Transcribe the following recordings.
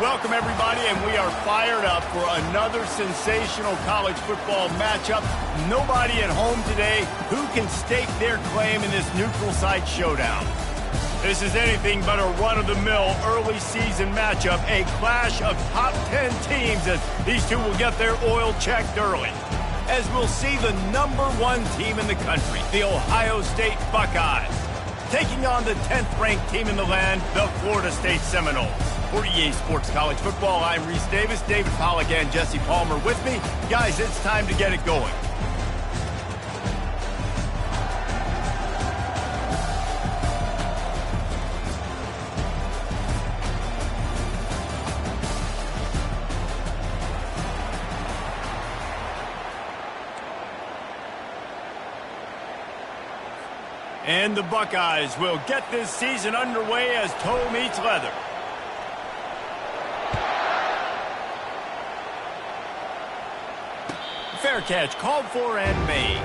Welcome, everybody, and we are fired up for another sensational college football matchup. Nobody at home today who can stake their claim in this neutral site showdown. This is anything but a run-of-the-mill early season matchup, a clash of top 10 teams as these two will get their oil checked early. As we'll see the #1 team in the country, the Ohio State Buckeyes, taking on the 10th-ranked team in the land, the Florida State Seminoles. For EA Sports College Football, I'm Reese Davis, David Pollack, and Jesse Palmer with me. Guys, it's time to get it going. And the Buckeyes will get this season underway as toe meets leather. Fair catch called for and made.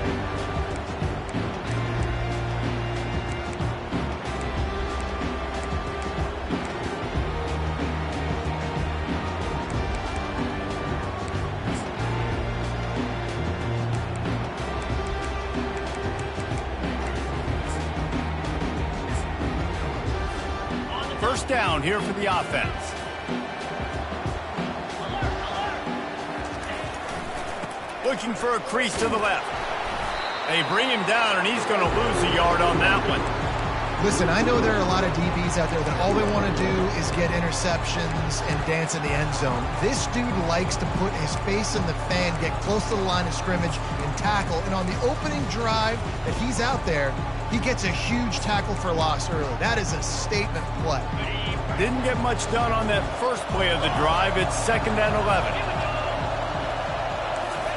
First down here for the offense. Looking for a crease to the left. They bring him down, and he's going to lose a yard on that one. Listen, I know there are a lot of DBs out there that all they want to do is get interceptions and dance in the end zone. This dude likes to put his face in the fan, get close to the line of scrimmage, and tackle. And on the opening drive that he's out there, he gets a huge tackle for loss early. That is a statement play. Didn't get much done on that first play of the drive. It's 2nd and 11.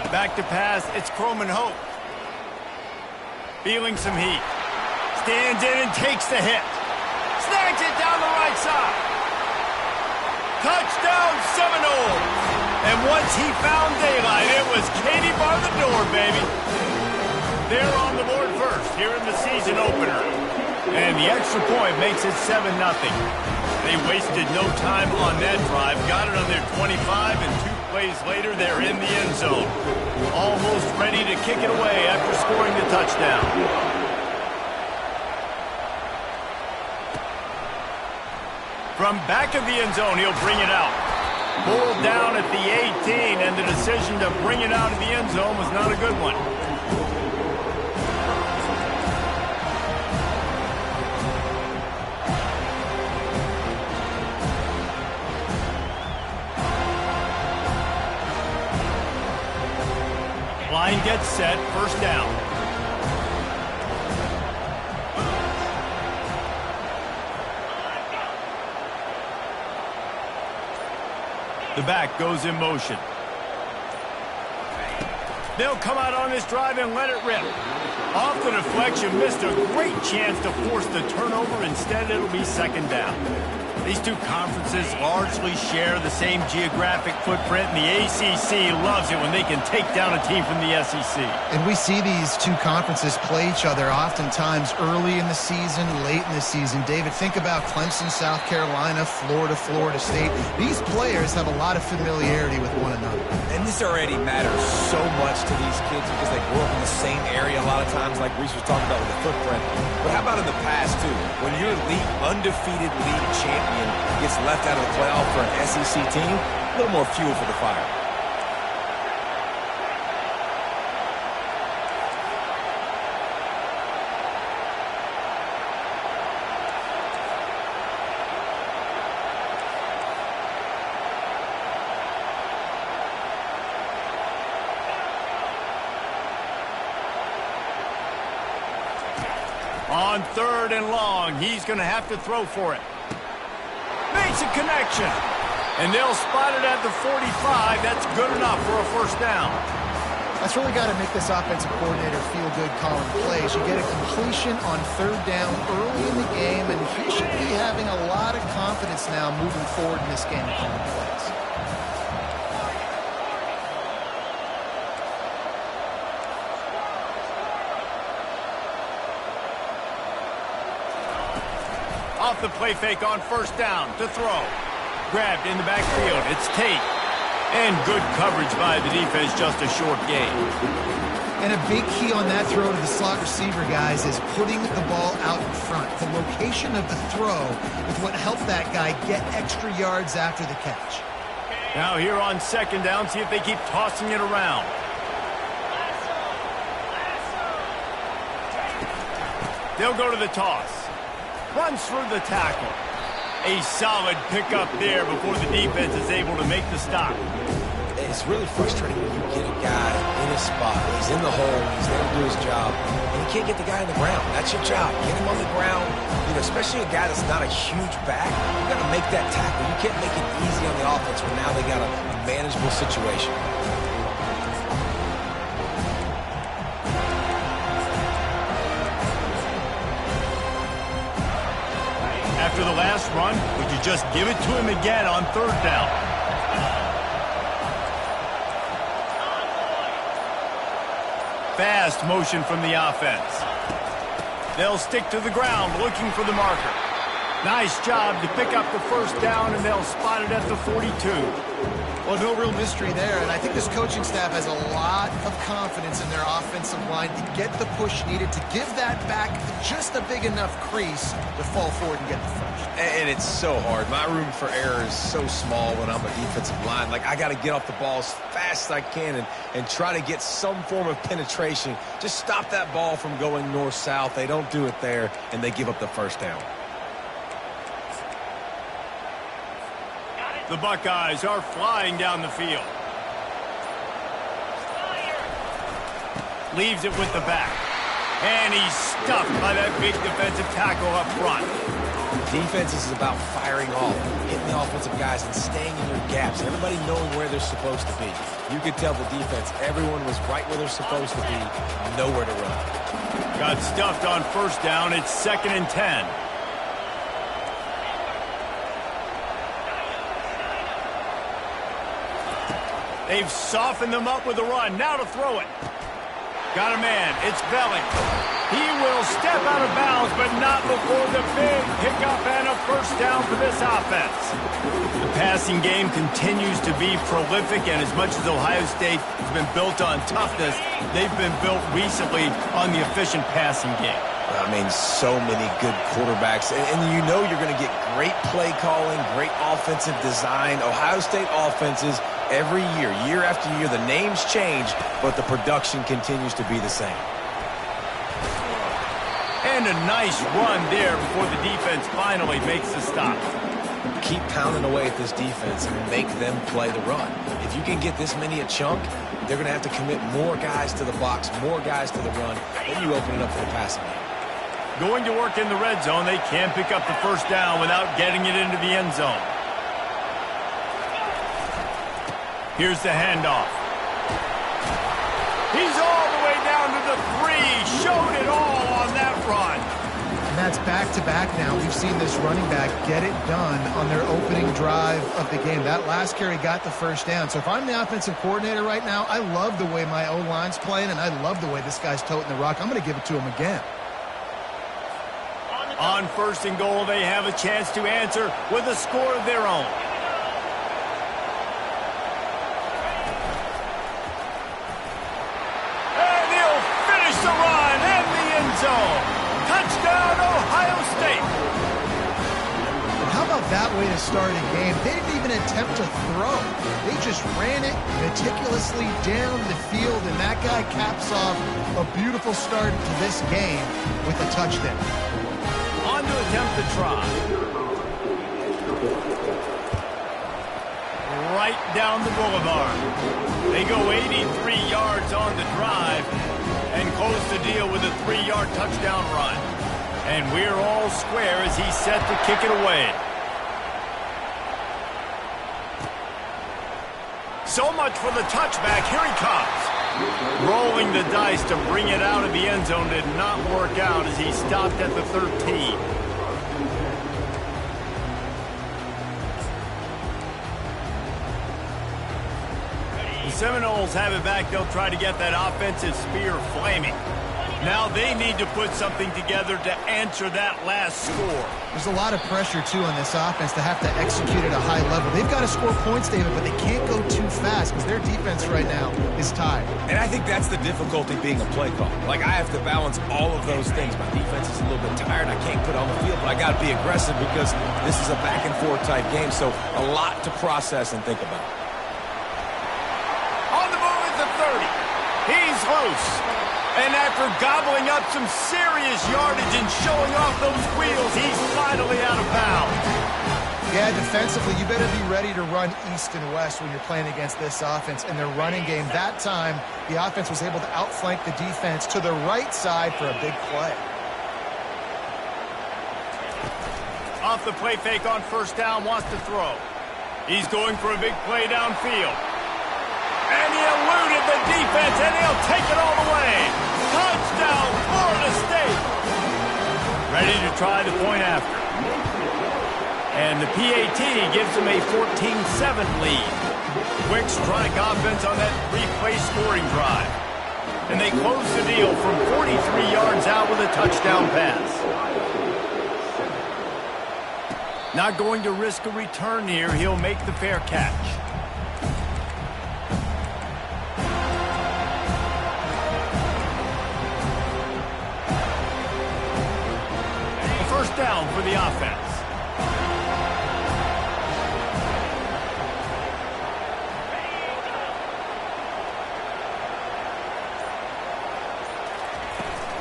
Back to pass, it's Croman Hope. Feeling some heat. Stands in and takes the hit. Snags it down the right side. Touchdown Seminoles! And once he found daylight, it was Katie bar the door, baby. They're on the board first here in the season opener. And the extra point makes it 7-0. They wasted no time on that drive. Got it on their 25, and 2 plays later, they're in the end zone. Almost ready to kick it away after scoring the touchdown. From back of the end zone, he'll bring it out. Pulled down at the 18, and the decision to bring it out of the end zone was not a good one. Line gets set, first down. The back goes in motion. They'll come out on this drive and let it rip. Off the deflection, missed a great chance to force the turnover. Instead, it'll be 2nd down. These two conferences largely share the same geographic footprint, and the ACC loves it when they can take down a team from the SEC. And we see these two conferences play each other oftentimes early in the season, late in the season. David, think about Clemson, South Carolina, Florida, Florida State. These players have a lot of familiarity with one another. And this already matters so much to these kids because they grew up in the same area a lot of times, like Reese was talking about with the footprint. But how about in the past, too? When your undefeated league champion gets left out of the playoff for an SEC team, a little more fuel for the fire. On 3rd and long, he's going to have to throw for it. Makes a connection. And they'll spot it at the 45. That's good enough for a first down. That's really got to make this offensive coordinator feel good calling plays. You get a completion on 3rd down early in the game, and he should be having a lot of confidence now moving forward in this game calling plays. Off the play fake on first down to throw. grabbed in the backfield. It's Tate. And good coverage by the defense, just a short gain. And a big key on that throw to the slot receiver, guys, is putting the ball out in front. The location of the throw is what helped that guy get extra yards after the catch. Now here on second down, see if they keep tossing it around. They'll go to the toss. Runs through the tackle. A solid pickup there before the defense is able to make the stop. It's really frustrating when you get a guy in his spot. He's in the hole. He's there to do his job. And you can't get the guy on the ground. That's your job. Get him on the ground. You know, especially a guy that's not a huge back. You got to make that tackle. You can't make it easy on the offense when now they got a manageable situation. After the last run, would you just give it to him again on third down? Fast motion from the offense. They'll stick to the ground looking for the marker. Nice job to pick up the first down, and they'll spot it at the 42. Well, no real mystery there, and I think this coaching staff has a lot of confidence in their offensive line to get the push needed to give that back just a big enough crease to fall forward and get the first. And it's so hard. My room for error is so small when I'm a defensive line. Like, I got to get off the ball as fast as I can and try to get some form of penetration. Just stop that ball from going north-south. They don't do it there, and they give up the first down. The Buckeyes are flying down the field. Leaves it with the back. And he's stuffed by that big defensive tackle up front. Defense is about firing off, hitting the offensive guys, and staying in your gaps. Everybody knowing where they're supposed to be. You could tell the defense, everyone was right where they're supposed to be, nowhere to run. Got stuffed on first down. It's 2nd and 10. They've softened them up with a run. Now to throw it. Got a man. It's Belling. He will step out of bounds, but not before the big pickup and a first down for this offense. The passing game continues to be prolific, and as much as Ohio State has been built on toughness, they've been built recently on the efficient passing game. I mean, so many good quarterbacks. And you know you're going to get great play calling, great offensive design. Ohio State offenses every year, year after year, the names change, but the production continues to be the same. And a nice run there before the defense finally makes the stop. Keep pounding away at this defense and make them play the run. If you can get this many a chunk, they're going to have to commit more guys to the box, more guys to the run, then you open it up for the passing game. Going to work in the red zone, they can't pick up the first down without getting it into the end zone. Here's the handoff. He's all the way down to the 3. Showed it all on that run. And that's back-to-back now. We've seen this running back get it done on their opening drive of the game. That last carry got the first down. So if I'm the offensive coordinator right now, I love the way my O-line's playing, and I love the way this guy's toting the rock. I'm going to give it to him again. On 1st and goal, they have a chance to answer with a score of their own. And he'll finish the run in the end zone. Touchdown, Ohio State. And how about that way to start a game? They didn't even attempt to throw. They just ran it meticulously down the field, and that guy caps off a beautiful start to this game with a touchdown. On to attempt the try. Right down the boulevard. They go 83 yards on the drive and close the deal with a 3-yard touchdown run. And we're all square as he's set to kick it away. So much for the touchback. Here he comes. Rolling the dice to bring it out of the end zone did not work out as he stopped at the 13. The Seminoles have it back. They'll try to get that offensive spear flaming. Now they need to put something together to answer that last score. There's a lot of pressure, too, on this offense to have to execute at a high level. They've got to score points, David, but they can't go too fast because their defense right now is tired. And I think that's the difficulty being a play call. Like, I have to balance all of those things. My defense is a little bit tired. I can't put it on the field, but I got to be aggressive because this is a back-and-forth type game, so a lot to process and think about. On the move at the 30. He's loose. And after gobbling up some serious yardage and showing off those wheels, he's finally out of bounds. Yeah, defensively, you better be ready to run east and west when you're playing against this offense. And their running game, that time, the offense was able to outflank the defense to the right side for a big play. Off the play fake on first down, wants to throw. He's going for a big play downfield. And he eluded the defense, and he'll take it all the way. Touchdown, Florida State. Ready to try the point after. And the PAT gives them a 14-7 lead. Quick strike offense on that three-play scoring drive. And they close the deal from 43 yards out with a touchdown pass. Not going to risk a return here. He'll make the fair catch. First down for the offense.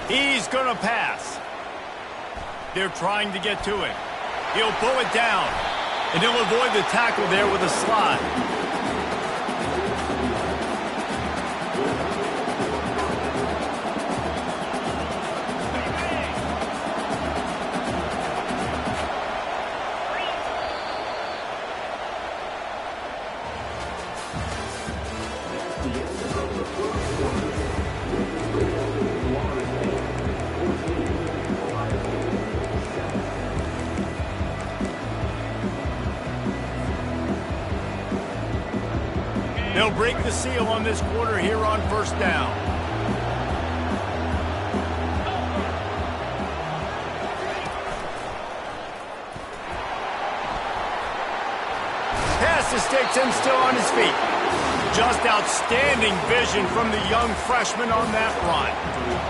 He's going to pass. They're trying to get to him. He'll pull it down, and he'll avoid the tackle there with a slide. They'll break the seal on this quarter here on first down. Pass to Sticks still on his feet. Just outstanding vision from the young freshman on that run.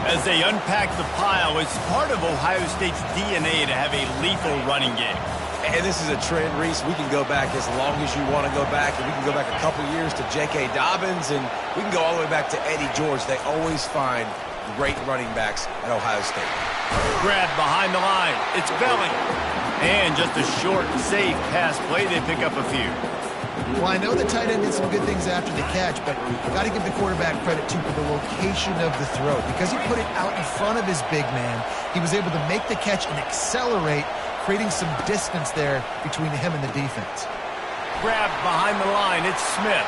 As they unpack the pile, it's part of Ohio State's DNA to have a lethal running game. And this is a trend, Reese. We can go back as long as you want to go back, and we can go back a couple years to J.K. Dobbins, and we can go all the way back to Eddie George. They always find great running backs at Ohio State. Grab behind the line. It's Belling. And just a short, safe pass play. They pick up a few. Well, I know the tight end did some good things after the catch, but got to give the quarterback credit, too, for the location of the throw. Because he put it out in front of his big man, he was able to make the catch and accelerate, creating some distance there between him and the defense. Grab behind the line. It's Smith.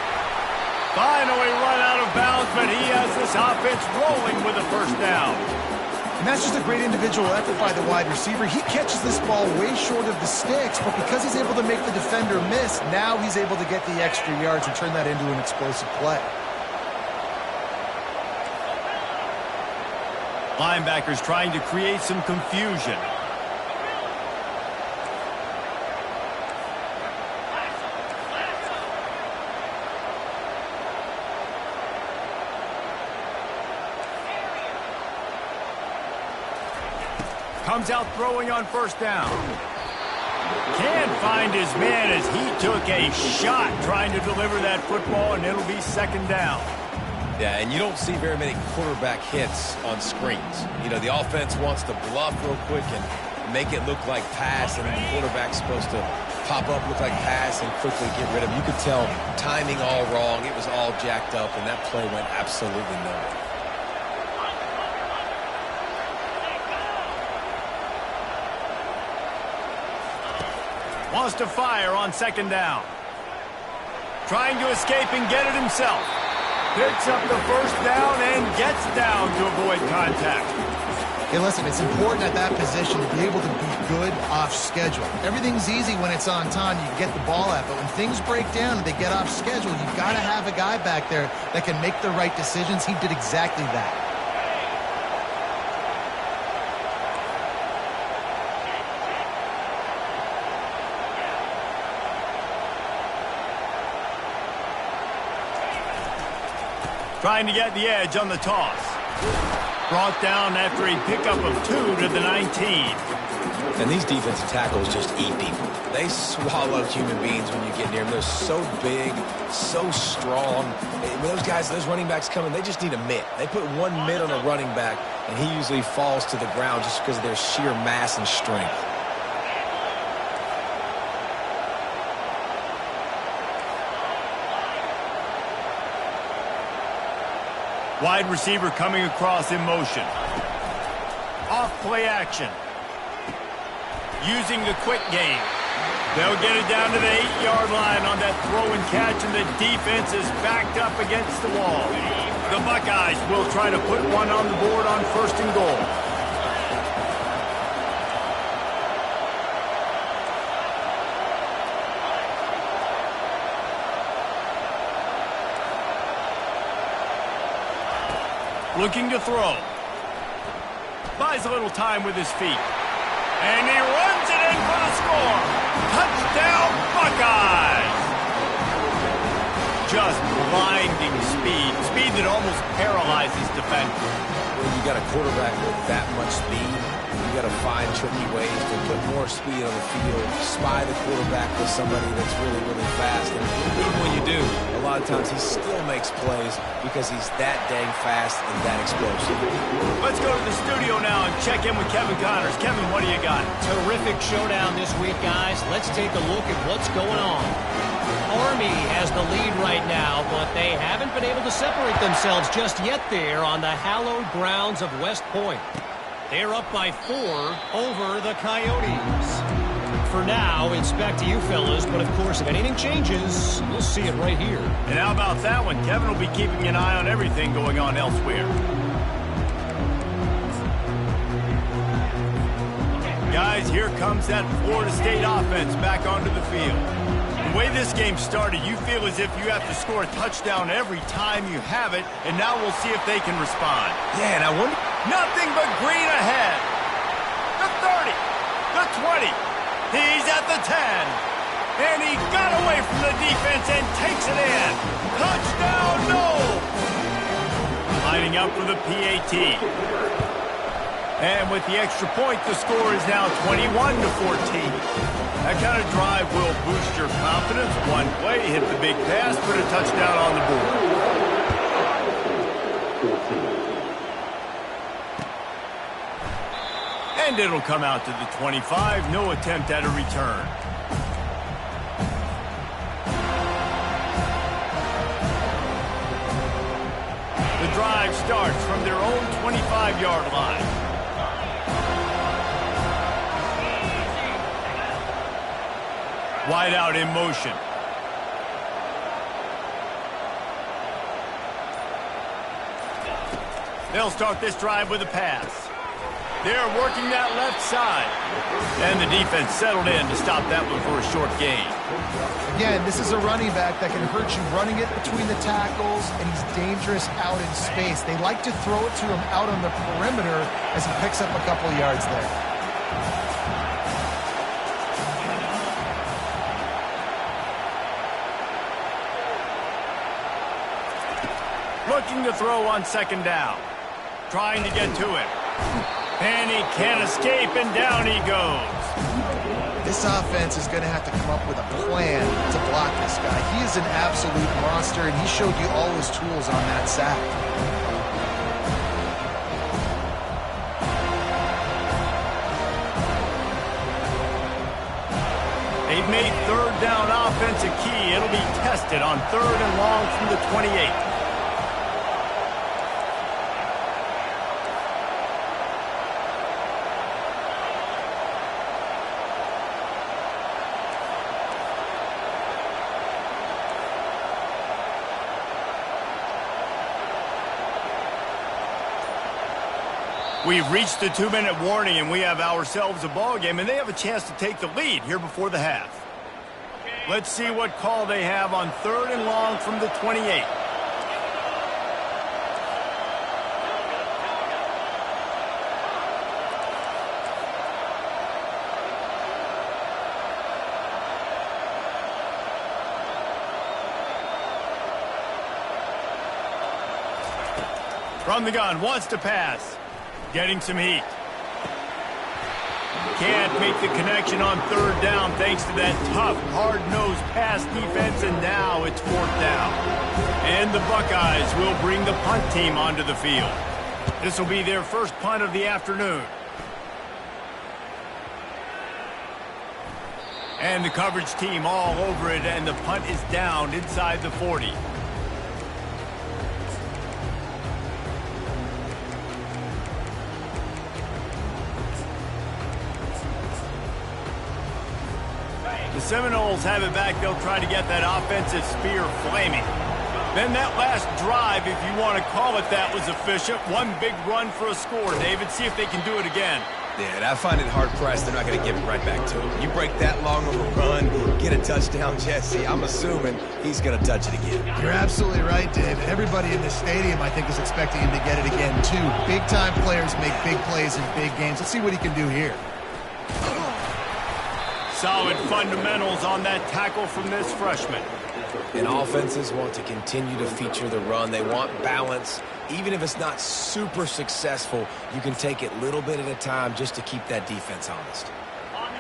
Finally run out of bounds, but he has this offense rolling with a first down. And that's just a great individual effort by the wide receiver. He catches this ball way short of the sticks, but because he's able to make the defender miss, now he's able to get the extra yards and turn that into an explosive play. Linebackers trying to create some confusion. Comes out throwing on first down. Can't find his man as he took a shot trying to deliver that football, and it'll be second down. Yeah, and you don't see very many quarterback hits on screens. You know, the offense wants to bluff real quick and make it look like pass, and then the quarterback's supposed to pop up, look like pass, and quickly get rid of him. You could tell timing all wrong. It was all jacked up, and that play went absolutely nowhere. Wants to fire on second down. Trying to escape and get it himself. Picks up the first down and gets down to avoid contact. Hey, listen, it's important at that position to be able to be good off schedule. Everything's easy when it's on time. You get the ball out. But when things break down and they get off schedule, you've got to have a guy back there that can make the right decisions. He did exactly that. Trying to get the edge on the toss. Brought down after a pickup of 2 to the 19. And these defensive tackles just eat people. They swallow human beings when you get near them. They're so big, so strong. When those guys, those running backs come in, they just need a mitt. They put one mitt on a running back, and he usually falls to the ground just because of their sheer mass and strength. Wide receiver coming across in motion. Off play action. Using the quick game. They'll get it down to the 8-yard line on that throw and catch, and the defense is backed up against the wall. The Buckeyes will try to put one on the board on 1st and goal. Looking to throw. Buys a little time with his feet. And he runs it in for the score. Touchdown, Buckeyes! Just blinding speed. Speed that almost paralyzes defenders. When you got a quarterback with that much speed, you got to find tricky ways to put more speed on the field, spy the quarterback with somebody that's really, really fast. And even when you do, a lot of times he still makes plays because he's that dang fast and that explosive. Let's go to the studio now and check in with Kevin Connors. Kevin, what do you got? Terrific showdown this week, guys. Let's take a look at what's going on. Army has the lead right now, but they haven't been able to separate themselves just yet there on the hallowed grounds of West Point. They're up by 4 over the Coyotes. For now, it's back to you fellas, but of course, if anything changes, you'll see it right here. And how about that one? Kevin will be keeping an eye on everything going on elsewhere. Guys, here comes that Florida State offense back onto the field. The way this game started, you feel as if you have to score a touchdown every time you have it, and now we'll see if they can respond. Yeah, and I wonder... Nothing but green ahead. The 30, the 20, he's at the 10. And he got away from the defense and takes it in. Touchdown, no! Lining up for the PAT. And with the extra point, the score is now 21-14. That kind of drive will boost your confidence. One play, hit the big pass, put a touchdown on the board. And it'll come out to the 25. No attempt at a return. The drive starts from their own 25-yard line. Wide out in motion. They'll start this drive with a pass. They're working that left side. And the defense settled in to stop that one for a short gain. Again, this is a running back that can hurt you running it between the tackles, and he's dangerous out in space. They like to throw it to him out on the perimeter as he picks up a couple yards there. Looking to throw on 2nd down. Trying to get to it. And he can't escape, and down he goes. This offense is going to have to come up with a plan to block this guy. He is an absolute monster, and he showed you all his tools on that sack. They've made 3rd down offense a key. It'll be tested on 3rd and long from the 28. We've reached the 2-minute warning, and we have ourselves a ball game, and they have a chance to take the lead here before the half. Let's see what call they have on 3rd and long from the 28. From the gun, wants to pass. Getting some heat. Can't make the connection on third down thanks to that tough, hard-nosed pass defense, and now it's fourth down. And the Buckeyes will bring the punt team onto the field. This will be their first punt of the afternoon. And the coverage team all over it, and the punt is down inside the 40. The Seminoles have it back. They'll try to get that offensive spear flaming. Then that last drive, if you want to call it that, was efficient. One big run for a score, David. See if they can do it again. Yeah, and I find it hard-pressed they're not going to give it right back to him. You break that long of a run, get a touchdown, Jesse, I'm assuming he's going to touch it again. You're absolutely right, David. Everybody in this stadium, I think, is expecting him to get it again, too. Big-time players make big plays in big games. Let's see what he can do here. Solid fundamentals on that tackle from this freshman. And offenses want to continue to feature the run. They want balance. Even if it's not super successful, you can take it little bit at a time just to keep that defense honest.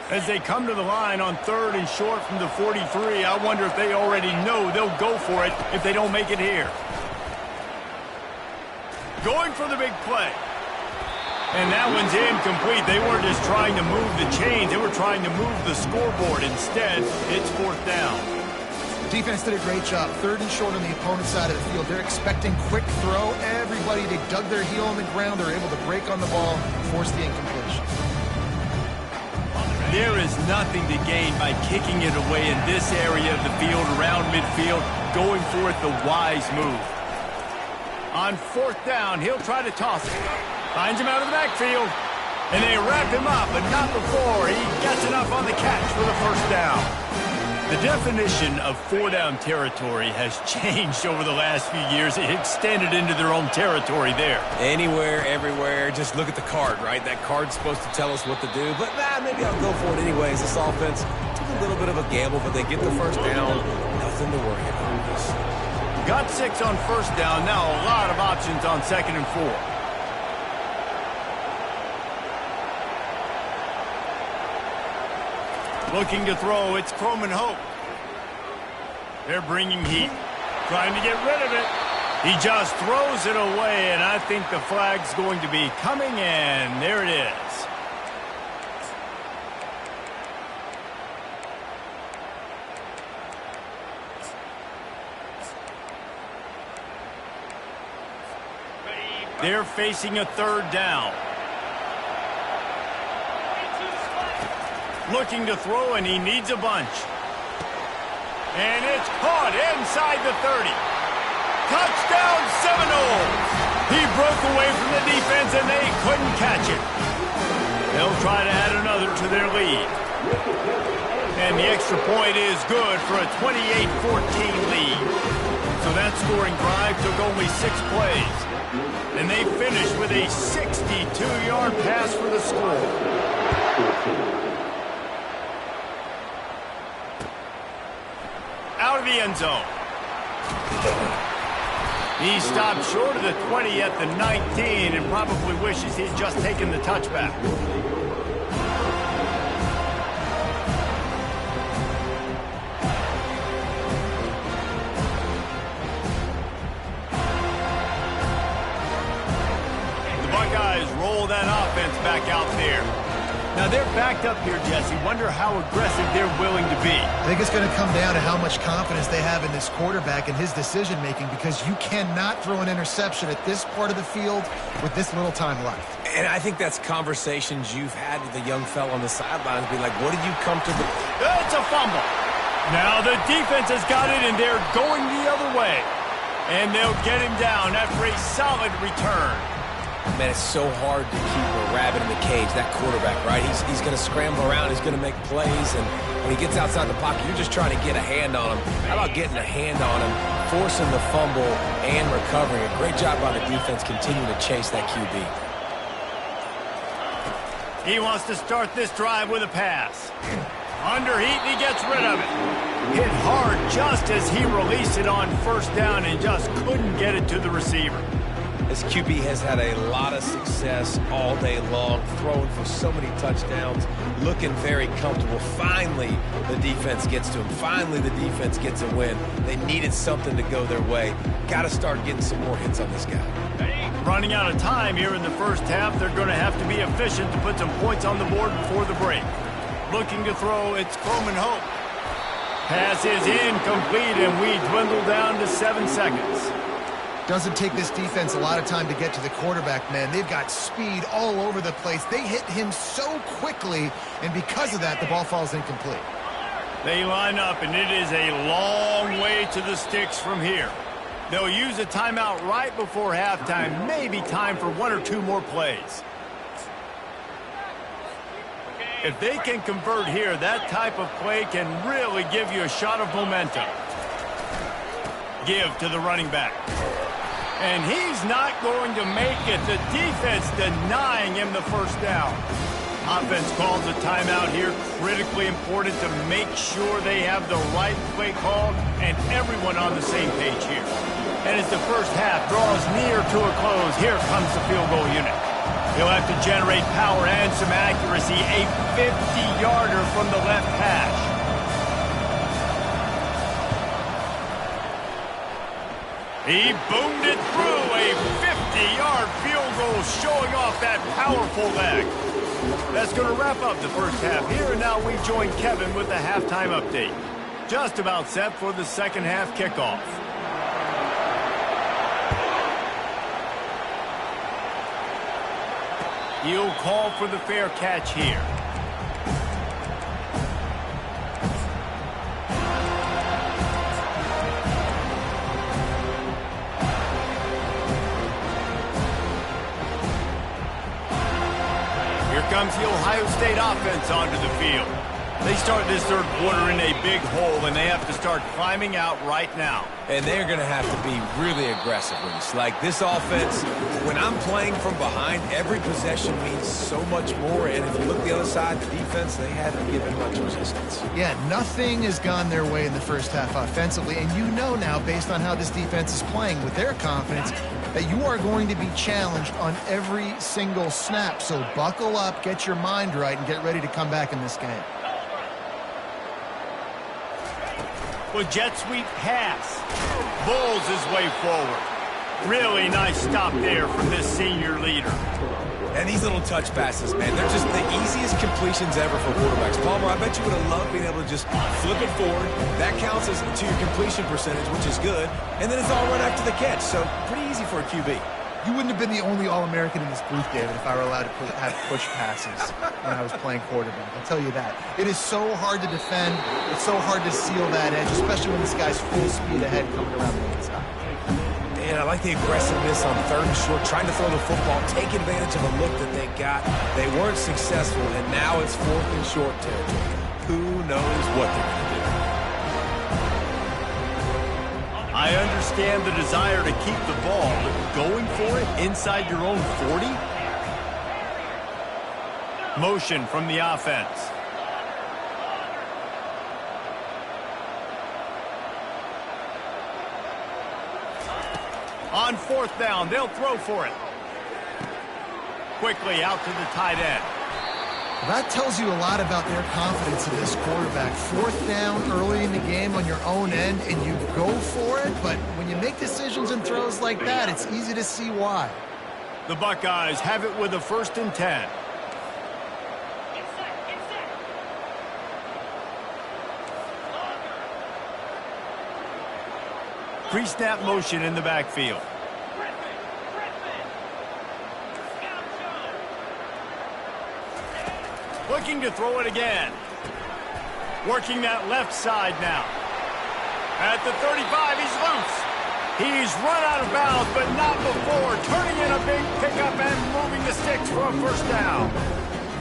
As they come to the line on third and short from the 43, I wonder if they already know they'll go for it if they don't make it here. Going for the big play. And that one's incomplete. They weren't just trying to move the chains. They were trying to move the scoreboard. Instead, it's fourth down. Defense did a great job. Third and short on the opponent's side of the field. They're expecting quick throw. Everybody, they dug their heel on the ground. They're able to break on the ball, force the incompletion. There is nothing to gain by kicking it away in this area of the field, around midfield, going for it the wise move. On fourth down, he'll try to toss it. Finds him out of the backfield. And they wrap him up, but not before he gets enough on the catch for the first down. The definition of four-down territory has changed over the last few years. It extended into their own territory there. Anywhere, everywhere, just look at the card, right? That card's supposed to tell us what to do, but maybe I'll go for it anyways. This offense took a little bit of a gamble, but they get the first down. Nothing to worry about. Got 6 on first down. Now a lot of options on second and 4. Looking to throw, it's Croman Hope. They're bringing heat, trying to get rid of it. He just throws it away, and I think the flag's going to be coming in. There it is. They're facing a third down. Looking to throw, and he needs a bunch. And it's caught inside the 30. Touchdown, Seminoles! He broke away from the defense, and they couldn't catch it. They'll try to add another to their lead. And the extra point is good for a 28-14 lead. So that scoring drive took only 6 plays. And they finished with a 62-yard pass for the score. Out of the end zone. He stopped short of the 20 at the 19 and probably wishes he'd just taken the touchback. The Buckeyes roll that offense back out there. Now, they're backed up here, Jesse. Wonder how aggressive they're willing to be. I think it's going to come down to how much confidence they have in this quarterback and his decision-making, because you cannot throw an interception at this part of the field with this little time left. And I think that's conversations you've had with the young fella on the sidelines. Be like, what are you comfortable? It's a fumble. Now the defense has got it, and they're going the other way. And they'll get him down after a solid return. Man, it's so hard to keep a rabbit in the cage, that quarterback, right? He's going to scramble around, he's going to make plays, and when he gets outside the pocket, you're just trying to get a hand on him. How about getting a hand on him, forcing the fumble, and recovering? A great job by the defense continuing to chase that QB. He wants to start this drive with a pass. Under heat, and he gets rid of it. Hit hard just as he released it on first down and just couldn't get it to the receiver. This QB has had a lot of success all day long, throwing for so many touchdowns, looking very comfortable. Finally, the defense gets to him. Finally, the defense gets a win. They needed something to go their way. Got to start getting some more hits on this guy. Running out of time here in the first half, they're going to have to be efficient to put some points on the board before the break. Looking to throw, it's Coleman Hope. Pass is incomplete, and we dwindle down to 7 seconds. Doesn't take this defense a lot of time to get to the quarterback, man. They've got speed all over the place. They hit him so quickly, and because of that, the ball falls incomplete. They line up, and it is a long way to the sticks from here. They'll use a timeout right before halftime, maybe time for 1 or 2 more plays. If they can convert here, that type of play can really give you a shot of momentum. Give to the running back. And he's not going to make it. The defense denying him the first down. Offense calls a timeout here. Critically important to make sure they have the right play call and everyone on the same page here. And as the first half draws near to a close, here comes the field goal unit. He'll have to generate power and some accuracy. A 50-yarder from the left hash. He boomed it through. A 50-yard field goal showing off that powerful leg. That's going to wrap up the first half here, and now we join Kevin with the halftime update. Just about set for the second half kickoff. He'll call for the fair catch here. Here comes the Ohio State offense onto the field. They start this third quarter in a big hole, and they have to start climbing out right now. And they're going to have to be really aggressive with this. Like this offense, when I'm playing from behind, every possession means so much more. And if you look the other side, the defense, they haven't given much resistance. Yeah, nothing has gone their way in the first half offensively. And you know now, based on how this defense is playing with their confidence, that you are going to be challenged on every single snap. So buckle up, get your mind right, and get ready to come back in this game. With jet sweep pass. Bowls his way forward. Really nice stop there from this senior leader. And these little touch passes, man, they're just the easiest completions ever for quarterbacks. Palmer, I bet you would have loved being able to just flip it forward. That counts as to your completion percentage, which is good. And then it's all right after the catch. So pretty easy for a QB. You wouldn't have been the only All-American in this booth, David, if I were allowed to have push passes when I was playing quarterback. I'll tell you that. It is so hard to defend. It's so hard to seal that edge, especially when this guy's full speed ahead coming around the inside. And I like the aggressiveness on third and short, trying to throw the football, take advantage of a look that they got. They weren't successful, and now it's fourth and short territory. Who knows what they're going to do? I understand the desire to keep the ball, but going for it inside your own 40? Motion from the offense. On fourth down, they'll throw for it. Quickly out to the tight end. That tells you a lot about their confidence in this quarterback. Fourth down early in the game on your own end, and you go for it, but when you make decisions and throws like that, it's easy to see why. The Buckeyes have it with a 1st and 10. Pre-snap motion in the backfield. Looking to throw it again. Working that left side now. At the 35, he's loose. He's run out of bounds, but not before. Turning in a big pickup and moving the sticks for a first down.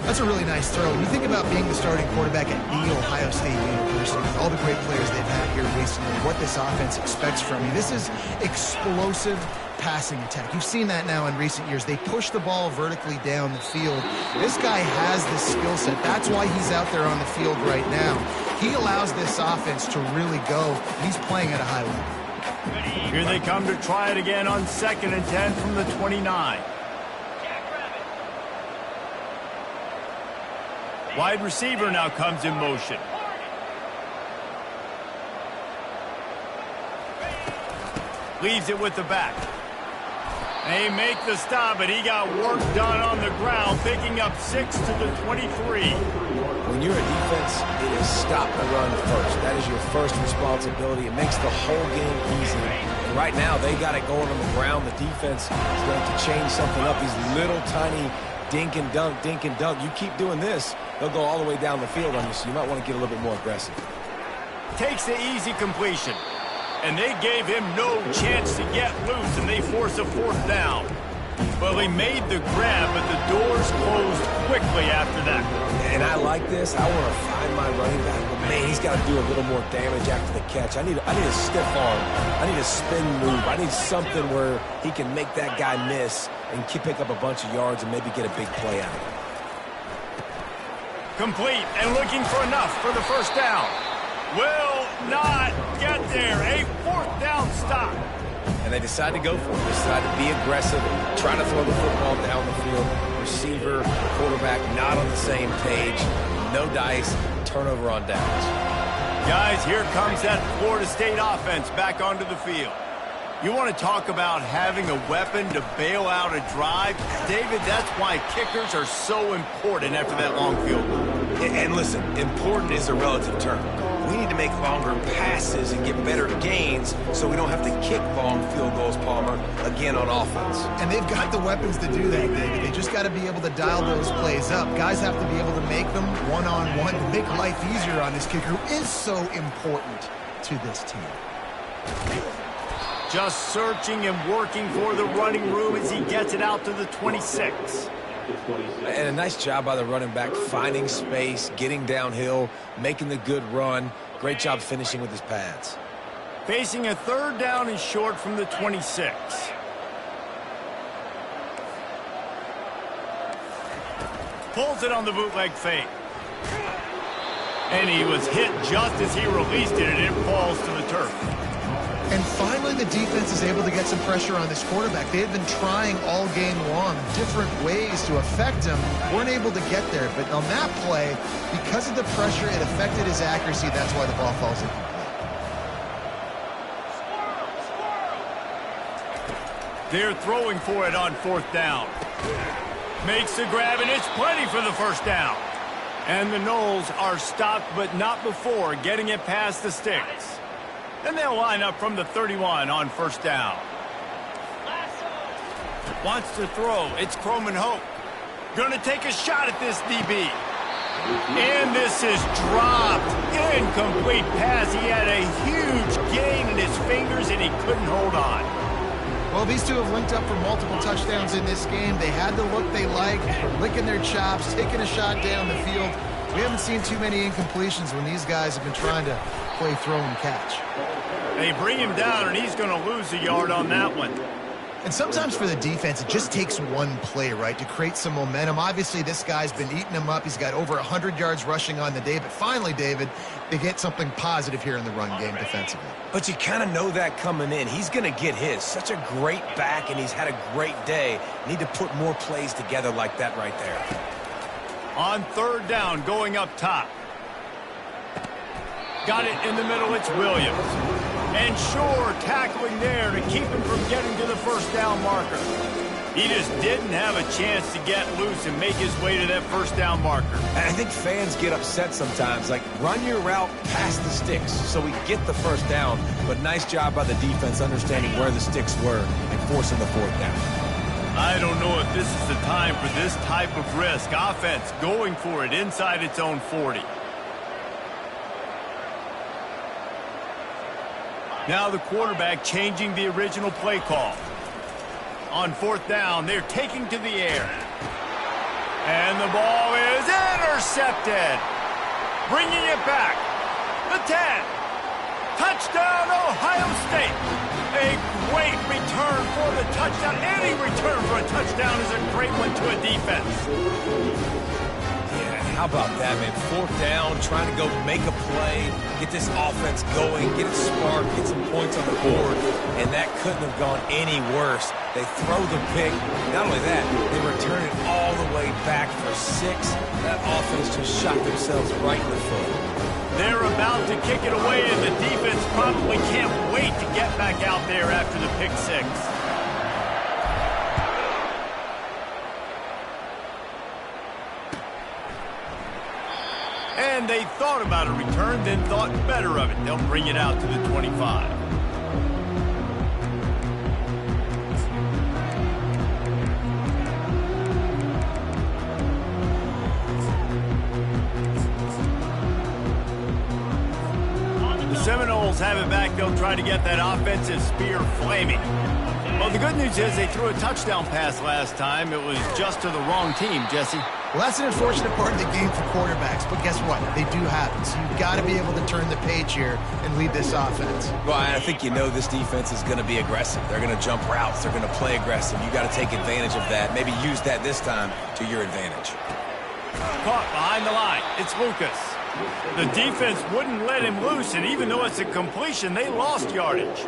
That's a really nice throw. When you think about being the starting quarterback at The Ohio State University, with all the great players they've had here recently, what this offense expects from you, this is explosive passing attack. You've seen that now in recent years. They push the ball vertically down the field. This guy has this skill set. That's why he's out there on the field right now. He allows this offense to really go. He's playing at a high level. Here they come to try it again on 2nd and 10 from the 29. Wide receiver now comes in motion. Leaves it with the back. They make the stop, but he got work done on the ground, picking up 6 to the 23. When you're a defense, it is stop the run first. That is your first responsibility. It makes the whole game easy. And right now, they got it going on the ground. The defense is going to change something up. These little tiny dink and dunk, dink and dunk. You keep doing this, they'll go all the way down the field on you, so you might want to get a little bit more aggressive. Takes the easy completion. And they gave him no chance to get loose, and they force a 4th down. Well, he made the grab, but the doors closed quickly after that. And I like this. I want to find my running back, but man, he's got to do a little more damage after the catch. I need a stiff arm. I need a spin move. I need something where he can make that guy miss and pick up a bunch of yards and maybe get a big play out of it. Complete and looking for enough for the 1st down. Will not get there. A 4th down stop. And they decide to go for it. They decide to be aggressive, try to throw the football down the field. Receiver, quarterback, not on the same page. No dice, turnover on downs. Guys, here comes that Florida State offense back onto the field. You want to talk about having a weapon to bail out a drive? David, that's why kickers are so important after that long field goal. And listen, important is a relative term. We need to make longer passes and get better gains so we don't have to kick long field goals, Palmer, again on offense. And they've got the weapons to do that, David. They just got to be able to dial those plays up. Guys have to be able to make them one-on-one to make life easier on this kicker who is so important to this team. Just searching and working for the running room as he gets it out to the 26. And a nice job by the running back, finding space, getting downhill, making the good run. Great job finishing with his pads. Facing a 3rd down and short from the 26. Pulls it on the bootleg fake. And he was hit just as he released it, and it falls to the turf. And finally, the defense is able to get some pressure on this quarterback. They had been trying all game long different ways to affect him. Weren't able to get there. But on that play, because of the pressure, it affected his accuracy. That's why the ball falls incomplete. They're throwing for it on 4th down. Makes the grab, and it's plenty for the 1st down. And the Noles are stopped, but not before getting it past the sticks. And they'll line up from the 31 on 1st down. Wants to throw. It's Croman Hope. Going to take a shot at this DB. And this is dropped. Incomplete pass. He had a huge gain in his fingers, and he couldn't hold on. Well, these two have linked up for multiple touchdowns in this game. They had the look they like, licking their chops, taking a shot down the field. We haven't seen too many incompletions when these guys have been trying to play throw and catch. They bring him down, and he's going to lose a yard on that one. And sometimes for the defense, it just takes one play, right, to create some momentum. Obviously, this guy's been eating them up. He's got over 100 yards rushing on the day. But finally, David, they get something positive here in the run game defensively. But you kind of know that coming in. He's going to get his. Such a great back, and he's had a great day. Need to put more plays together like that right there. On 3rd down, going up top. Got it in the middle. It's Williams. And Shore tackling there to keep him from getting to the 1st down marker. He just didn't have a chance to get loose and make his way to that 1st down marker. I think fans get upset sometimes. Like, run your route past the sticks so we get the 1st down. But nice job by the defense understanding where the sticks were and forcing the 4th down. I don't know if this is the time for this type of risk. Offense going for it inside its own 40. Now the quarterback changing the original play call. On 4th down, they're taking to the air. And the ball is intercepted. Bringing it back. The 10. Touchdown, Ohio State. A great return for the touchdown. Any return for a touchdown is a great one to a defense. Yeah, How about that, man? 4th down, trying to go make a play, get this offense going, get it sparked, get some points on the board, and that couldn't have gone any worse. They throw the pick. Not only that, they return it all the way back for 6. That offense just shot themselves right in the foot. They're about to kick it away, and the defense probably can't wait to get back out there after the pick 6. And they thought about a return, then thought better of it. They'll bring it out to the 25. The Seminoles have it back. They'll try to get that offensive spear flaming. Well, the good news is they threw a touchdown pass last time. It was just to the wrong team, Jesse. Well, that's an unfortunate part of the game for quarterbacks, but guess what? They do have it, so you've got to be able to turn the page here and lead this offense. Well, I think you know this defense is going to be aggressive. They're going to jump routes. They're going to play aggressive. You got to take advantage of that. Maybe use that this time to your advantage. Caught behind the line. It's Lucas. The defense wouldn't let him loose, and even though it's a completion, they lost yardage.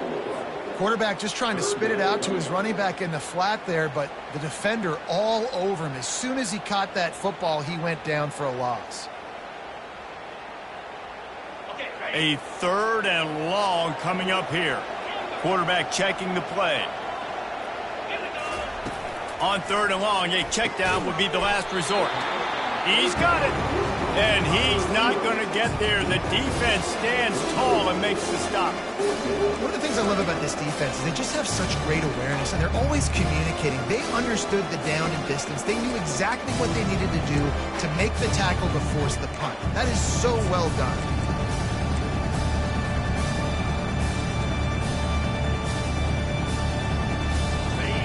Quarterback just trying to spit it out to his running back in the flat there, but the defender all over him. As soon as he caught that football, he went down for a loss. A 3rd and long coming up here. Quarterback checking the play. On 3rd and long, a check down would be the last resort. He's got it. And he's not going to get there. The defense stands tall and makes the stop. One of the things I love about this defense is they just have such great awareness, and they're always communicating. They understood the down and distance. They knew exactly what they needed to do to make the tackle to force the punt. That is so well done.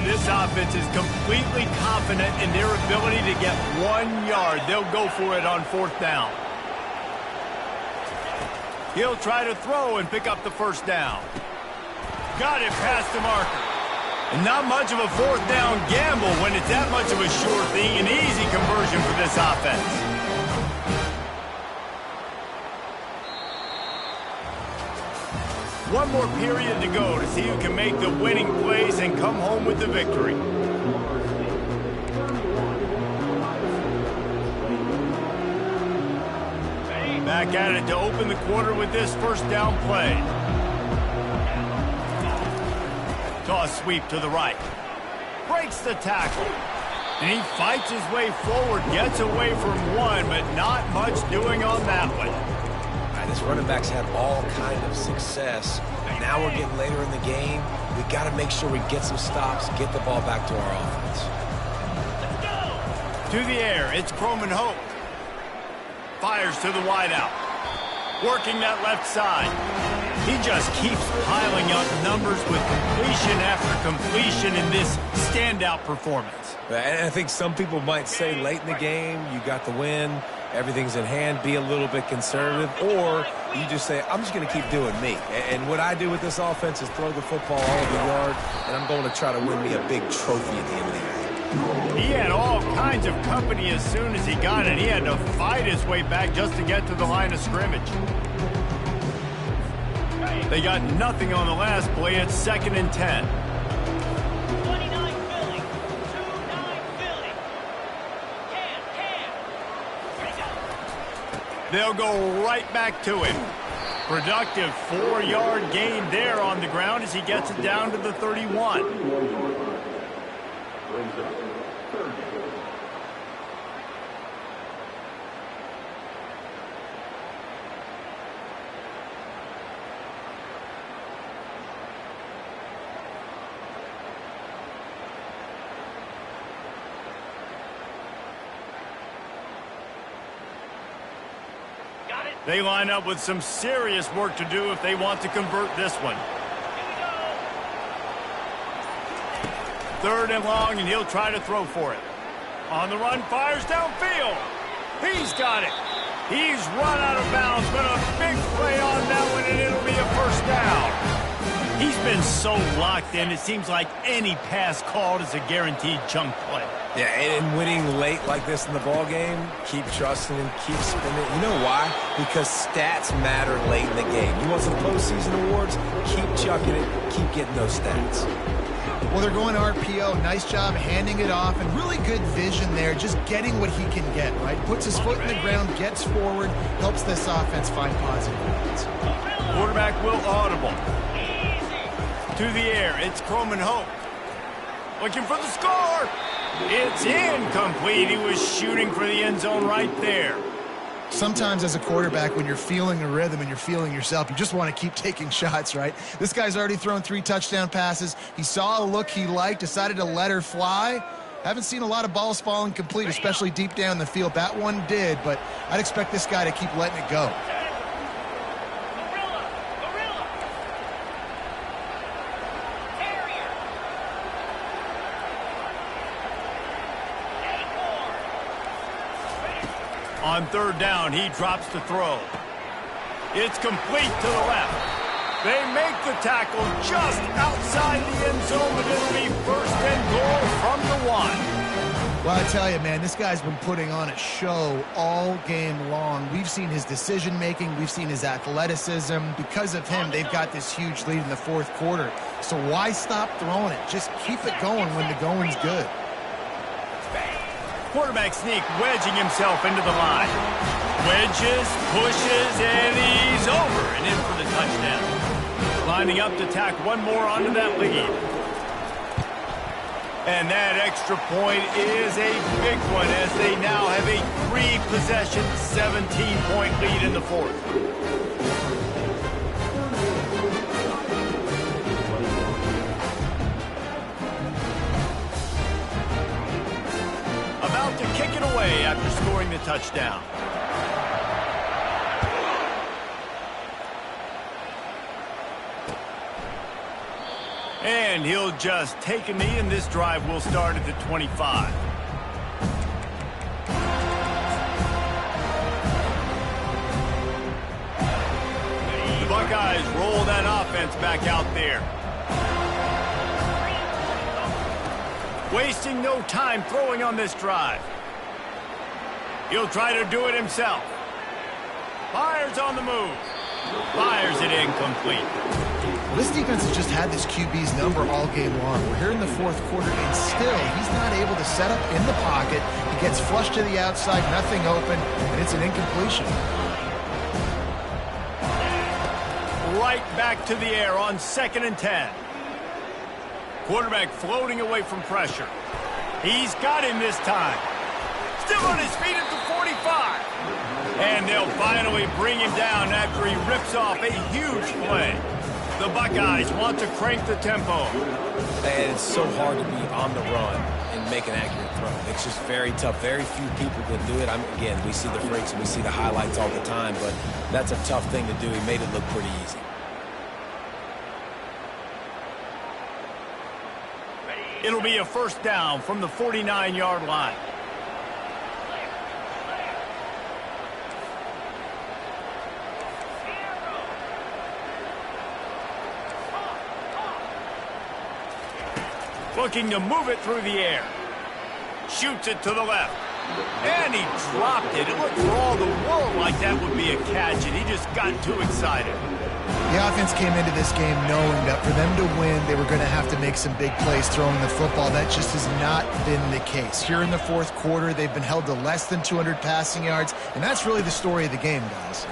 This offense is completely confident in their ability to get 1 yard. They'll go for it on 4th down. He'll try to throw and pick up the 1st down. Got it past the marker. And not much of a 4th down gamble when it's that much of a sure thing. An easy conversion for this offense. One more period to go to see who can make the winning plays and come home with the victory. Back at it to open the quarter with this 1st down play. Toss sweep to the right. Breaks the tackle. And he fights his way forward, gets away from one, but not much doing on that one. This running back's had all kind of success. Now we're getting later in the game. We got to make sure we get some stops, get the ball back to our offense. Let's go. To the air, it's Croman Hope. Fires to the wideout. Working that left side. He just keeps piling up numbers with completion after completion in this standout performance. And I think some people might say late in the game, you got the win, everything's in hand, be a little bit conservative, or you just say, I'm just going to keep doing me. And what I do with this offense is throw the football all over the yard, and I'm going to try to win me a big trophy at the end of the game. He had all kinds of company as soon as he got it. He had to fight his way back just to get to the line of scrimmage. They got nothing on the last play. It's 2nd and 10. 29 Philly. 2-9 Philly. Can. They'll go right back to him. Productive 4-yard gain there on the ground as he gets it down to the 31. They line up with some serious work to do if they want to convert this one. 3rd and long, and he'll try to throw for it. On the run, fires downfield. He's got it. He's run out of bounds, but a big play on that one, and it'll be a 1st down. He's been so locked in, it seems like any pass called is a guaranteed chunk play. Yeah, and winning late like this in the ball game, keep trusting him, keep spinning. You know why? Because stats matter late in the game. You want some postseason awards? Keep chucking it, keep getting those stats. Well, they're going RPO. Nice job handing it off, and really good vision there, just getting what he can get, right? Puts his foot in the ground, gets forward, helps this offense find positive points. Quarterback will audible. To the air, it's Croman Hope. Looking for the score. It's incomplete. He was shooting for the end zone right there. Sometimes as a quarterback, when you're feeling a rhythm and you're feeling yourself, you just want to keep taking shots, right? This guy's already thrown 3 touchdown passes. He saw a look he liked, decided to let her fly. Haven't seen a lot of balls falling complete, especially deep down the field. That one did, but I'd expect this guy to keep letting it go. On third down, he drops the throw. It's complete to the left. They make the tackle just outside the end zone, but it'll be first and goal from the 1. Well, I tell you, man, this guy's been putting on a show all game long. We've seen his decision-making. We've seen his athleticism. Because of him, they've got this huge lead in the fourth quarter. So why stop throwing it? Just keep it going when the going's good. Quarterback sneak, wedging himself into the line. Wedges, pushes, and he's over and in for the touchdown. Lining up to tack one more onto that lead. And that extra point is a big one as they now have a 3-possession, 17-point lead in the fourth. About to kick it away after scoring the touchdown. And he'll just take a knee, and this drive will start at the 25. The Buckeyes roll that offense back out there. Wasting no time throwing on this drive. He'll try to do it himself. Fires on the move. Fires it incomplete. This defense has just had this QB's number all game long. We're here in the fourth quarter, and still he's not able to set up in the pocket. He gets flushed to the outside, nothing open, and it's an incompletion. Right back to the air on 2nd and 10. Quarterback floating away from pressure. He's got him this time. Still on his feet at the 45. And they'll finally bring him down after he rips off a huge play. The Buckeyes want to crank the tempo. And it's so hard to be on the run and make an accurate throw. It's just very tough. Very few people can do it. Again, we see the freaks and we see the highlights all the time, but that's a tough thing to do. He made it look pretty easy. It'll be a first down from the 49-yard line. Looking to move it through the air. Shoots it to the left. And he dropped it. It looked for all the world like that would be a catch, and he just got too excited. The offense came into this game knowing that for them to win, they were going to have to make some big plays throwing the football. That just has not been the case. Here in the fourth quarter, they've been held to less than 200 passing yards, and that's really the story of the game, guys.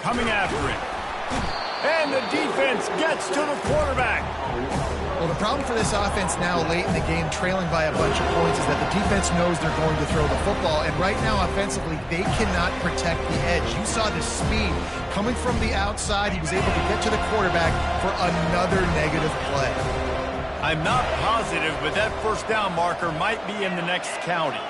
Coming after it. And the defense gets to the quarterback. Well, the problem for this offense now late in the game, trailing by a bunch of points, is that the defense knows they're going to throw the football. And right now, offensively, they cannot protect the edge. You saw the speed coming from the outside. He was able to get to the quarterback for another negative play. I'm not positive, but that first down marker might be in the next county.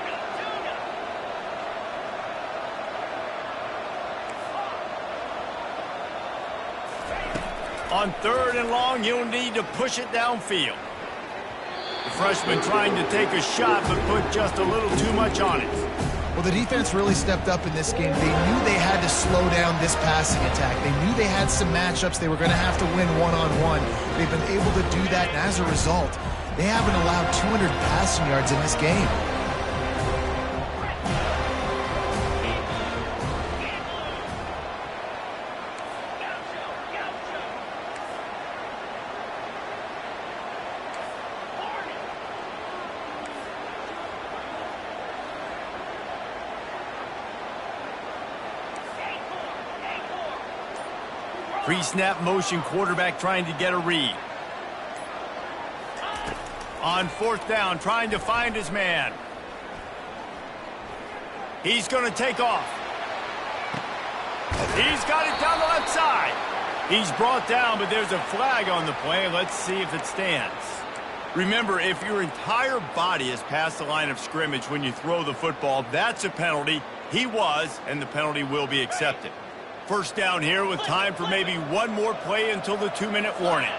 On 3rd and long, you'll need to push it downfield. The freshman trying to take a shot, but put just a little too much on it. Well, the defense really stepped up in this game. They knew they had to slow down this passing attack. They knew they had some matchups they were going to have to win one-on-one. They've been able to do that, and as a result, they haven't allowed 200 passing yards in this game. Pre-snap motion, quarterback trying to get a read. On fourth down, trying to find his man. He's going to take off. He's got it down the left side. He's brought down, but there's a flag on the play. Let's see if it stands. Remember, if your entire body is past the line of scrimmage when you throw the football, that's a penalty. He was, and the penalty will be accepted. First down here with time for maybe one more play until the 2-minute warning.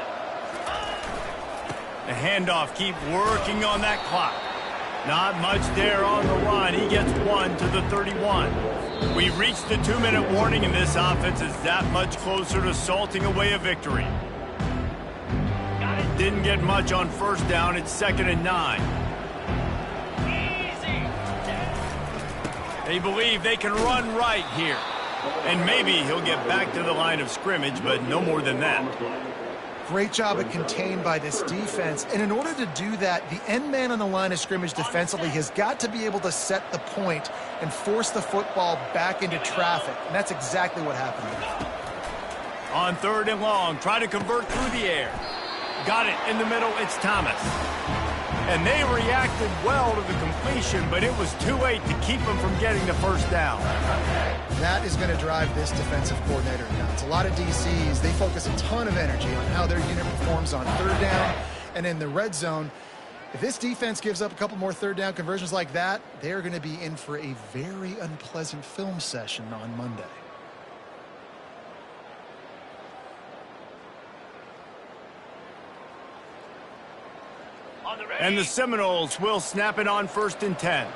The handoff, keep working on that clock. Not much there on the run. He gets one to the 31. We've reached the 2-minute warning, and this offense is that much closer to salting away a victory. Didn't get much on first down. It's 2nd and 9. They believe they can run right here. And maybe he'll get back to the line of scrimmage, but no more than that. Great job at contained by this defense. And in order to do that, the end man on the line of scrimmage defensively has got to be able to set the point and force the football back into traffic. And that's exactly what happened here. On 3rd and long, try to convert through the air. Got it in the middle. It's Thomas. And they reacted well to the completion, but it was too late to keep them from getting the first down. That is going to drive this defensive coordinator nuts. A lot of DCs, they focus a ton of energy on how their unit performs on 3rd down and in the red zone. If this defense gives up a couple more 3rd down conversions like that, they're going to be in for a very unpleasant film session on Monday. And the Seminoles will snap it on 1st and 10.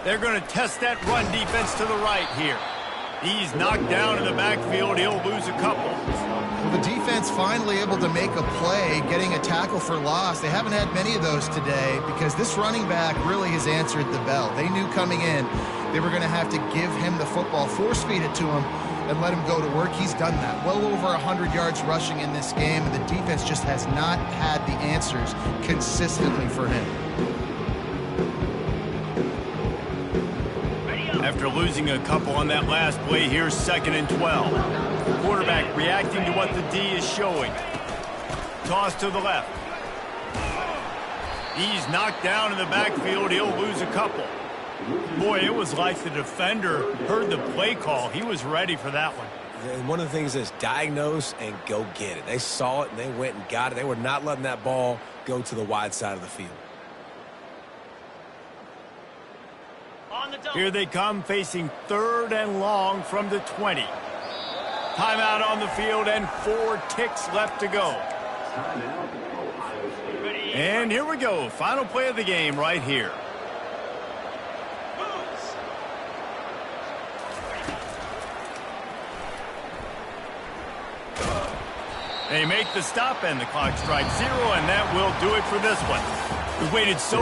They're going to test that run defense to the right here. He's knocked down in the backfield. He'll lose a couple. Well, the defense finally able to make a play, getting a tackle for loss. They haven't had many of those today because this running back really has answered the bell. They knew coming in they were going to have to give him the football, force-feed it to him, and let him go to work. He's done that. Well over 100 yards rushing in this game, and the defense just has not had the answers consistently for him. After losing a couple on that last play, here's 2nd and 12. Quarterback reacting to what the D is showing. Toss to the left. He's knocked down in the backfield. He'll lose a couple. Boy, it was like the defender heard the play call. He was ready for that one. And one of the things is diagnose and go get it. They saw it and they went and got it. They were not letting that ball go to the wide side of the field. Here they come, facing 3rd and long from the 20. Timeout on the field and 4 ticks left to go. And here we go. Final play of the game right here. They make the stop and the clock strikes 0, and that will do it for this one. We waited so